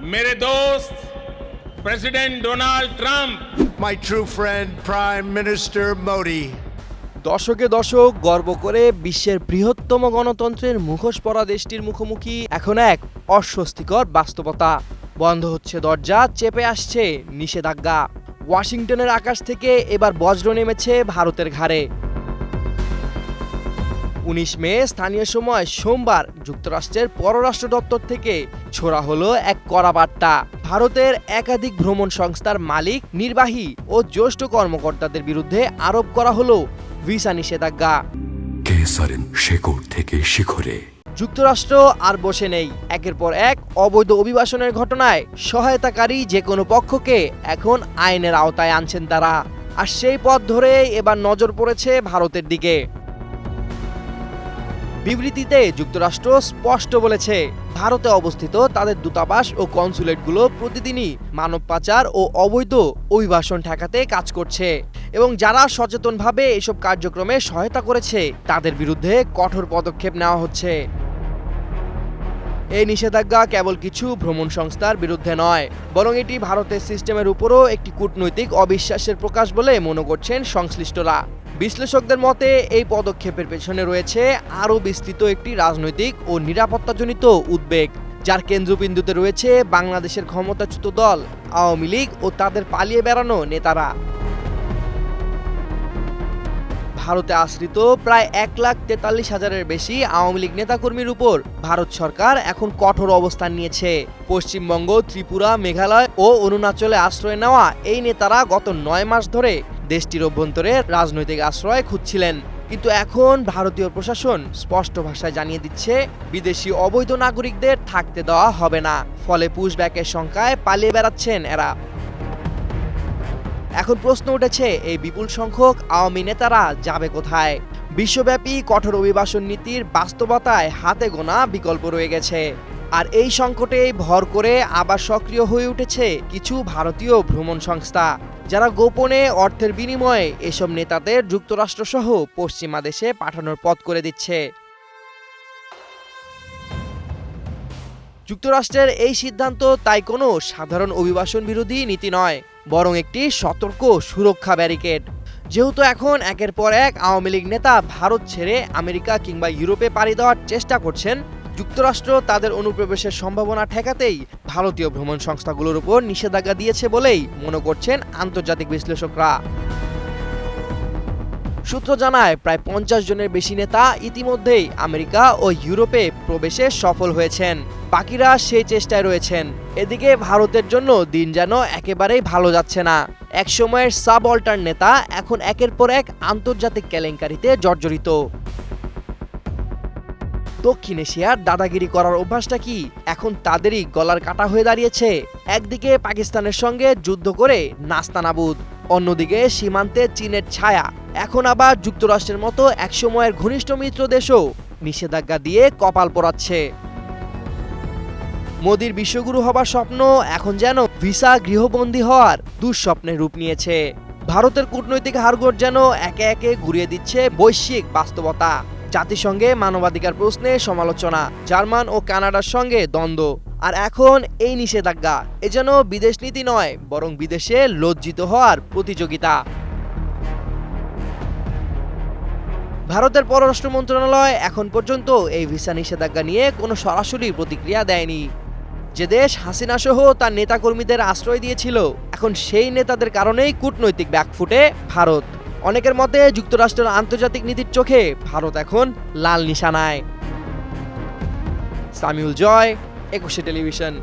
मेरे दोस्त president Donald Trump, my true friend, Prime Minister Modi. দশকে দশক গর্ব করে বিশ্বের বৃহত্তম গণতন্ত্রের মুখোশ পরা দেশটির মুখোমুখি এখন এক অস্বস্তিকর বাস্তবতা। বন্ধ হচ্ছে দরজা, চেপে আসছে নিষেধাজ্ঞা। ওয়াশিংটনের আকাশ থেকে এবার বজ্র নেমেছে ভারতের ঘাড়ে। 19 মে স্থানীয় সময় সোমবার যুক্তরাষ্ট্রের পররাষ্ট্র দপ্তর থেকে ছোড়া হলো এক কড়া বার্তা। ভারতের একাধিক ভ্রমণ সংস্থার মালিক, নির্বাহী ও জ্যেষ্ঠ কর্মকর্তাদের বিরুদ্ধে আরোপ করা হলো ভিসা নিষেধাজ্ঞা। কেসারের শেকড় থেকে শিখরে যুক্তরাষ্ট্র আর বসে নেই। একের পর এক অবৈধ অভিবাসনের ঘটনায় সহায়তাকারী যে কোনো পক্ষকে এখন আইনের আওতায় আনছেন তারা। আর সেই পথ ধরে এবার নজর পড়েছে ভারতের দিকে। বিবৃতিতে যুক্তরাষ্ট্র স্পষ্ট বলেছে, ভারতে অবস্থিত তাদের দূতাবাস ও কনসুলেটগুলো প্রতিদিনই মানব পাচার ও অবৈধ অভিবাসন ঠেকাতে কাজ করছে এবং যারা সচেতনভাবে এসব কার্যক্রমে সহায়তা করেছে তাদের বিরুদ্ধে কঠোর পদক্ষেপ নেওয়া হচ্ছে। এই নিষেধাজ্ঞা কেবল কিছু ভ্রমণ সংস্থার বিরুদ্ধে নয়, বরং এটি ভারতের সিস্টেমের উপরও একটি কূটনৈতিক অবিশ্বাসের প্রকাশ বলে মনে করছেন সংশ্লিষ্টরা। বিশ্লেষকদের মতে এই পদক্ষেপের পেছনে রয়েছে আরও বিস্তৃত একটি রাজনৈতিক ও নিরাপত্তাজনিত উদ্বেগ, যার কেন্দ্রবিন্দুতে রয়েছে বাংলাদেশের ক্ষমতাচ্যুত দল আওয়ামী লীগ ও তাদের পালিয়ে বেড়ানো নেতারা। ভারতে আশ্রিত প্রায় 1,43,000-এর বেশি আওয়ামী লীগ নেতাকর্মীর উপর ভারত সরকার এখন কঠোর অবস্থান নিয়েছে। পশ্চিমবঙ্গ, ত্রিপুরা, মেঘালয় ও অরুণাচলে আশ্রয় নেওয়া এই নেতারা গত 9 মাস ধরে দেশটির অভ্যন্তরে রাজনৈতিক আশ্রয় খুঁজছিলেন। কিন্তু এখন ভারতীয় প্রশাসন স্পষ্ট ভাষায় জানিয়ে দিচ্ছে, বিদেশি অবৈধ নাগরিকদের থাকতে দেওয়া হবে না। ফলে পুশব্যাকের সংখ্যায় পালিয়ে বেড়াচ্ছেন এরা। এখন প্রশ্ন উঠেছে, এই বিপুল সংখ্যক আওয়ামী নেতারা যাবে কোথায়? বিশ্বব্যাপী কঠোর অভিবাসন নীতির বাস্তবতায় হাতে গোনা বিকল্প রয়ে গেছে। আর এই সংকটেই ভর করে আবার সক্রিয় হয়ে উঠেছে কিছু ভারতীয় ভ্রমণ সংস্থা, যারা গোপনে অর্থের বিনিময়ে এসব নেতাদের যুক্তরাষ্ট্রসহ পশ্চিমা দেশে পাঠানোর পথ করে দিচ্ছে। যুক্তরাষ্ট্রের এই সিদ্ধান্ত তাই কোনো সাধারণ অভিবাসন বিরোধী নীতি নয়, বরং একটি সতর্ক সুরক্ষা ব্যারিকেড। যেহেতু এখন একের পর এক আওয়ামী লীগ নেতা ভারত ছেড়ে আমেরিকা কিংবা ইউরোপে পাড়ি দেওয়ার চেষ্টা করছেন, যুক্তরাষ্ট্র তাদের অনুপ্রবেশের সম্ভাবনা ঠেকাতেই ভারতীয় ভ্রমণ সংস্থাগুলোর উপর নিষেধাজ্ঞা দিয়েছে বলেই মনে করছেন আন্তর্জাতিক বিশ্লেষকরা। সূত্র জানায়, প্রায় 50 জনের বেশি নেতা ইতিমধ্যেই আমেরিকা ও ইউরোপে প্রবেশে সফল হয়েছেন, বাকিরা সেই চেষ্টায় রয়েছেন। এদিকে ভারতের জন্য দিন যেন একেবারেই ভালো যাচ্ছে না। এক সময়ের সাবঅল্টার্ন নেতা এখন একের পর এক আন্তর্জাতিক কেলেঙ্কারিতে জর্জরিত। দক্ষিণ এশিয়ার দাদাগিরি করার অভ্যাসটা কি এখন তাদেরই গলার কাটা হয়ে দাঁড়িয়েছে? একদিকে পাকিস্তানের সঙ্গে যুদ্ধ করে নাস্তানাবুদ, অন্যদিকে সীমান্তে চীনের ছায়া। এখন আবার যুক্তরাষ্ট্রের মতো একসময়ের ঘনিষ্ঠ মিত্র দেশও নিষেধাজ্ঞা দিয়ে কপাল পোড়াচ্ছে। মোদির বিশ্বগুরু হবার স্বপ্ন এখন যেন ভিসা গৃহবন্দী হওয়ার দুঃস্বপ্নের রূপ নিয়েছে। ভারতের কূটনৈতিক হাড়গোড় যেন একে একে ঘুরিয়ে দিচ্ছে বৈশ্বিক বাস্তবতা। জাতিসংঘে মানবাধিকার প্রশ্নে সমালোচনা, জার্মান ও কানাডার সঙ্গে দ্বন্দ্ব, আর এখন এই নিষেধাজ্ঞা। এ যেন বিদেশ নীতি নয়, বরং বিদেশে লজ্জিত হওয়ার প্রতিযোগিতা। ভারতের পররাষ্ট্র মন্ত্রণালয় এখন পর্যন্ত এই ভিসা নিষেধাজ্ঞা নিয়ে কোনো সরাসরি প্রতিক্রিয়া দেয়নি। যে দেশ হাসিনা সহ তার নেতাকর্মীদের আশ্রয় দিয়েছিল, এখন সেই নেতাদের কারণেই কূটনৈতিক ব্যাকফুটে ভারত। অনেকের মতে যুক্তরাষ্ট্রের আন্তর্জাতিক নীতির চোখে ভারত এখন লাল নিশানায়। সামিউল জয়, 21 টেলিভিশন।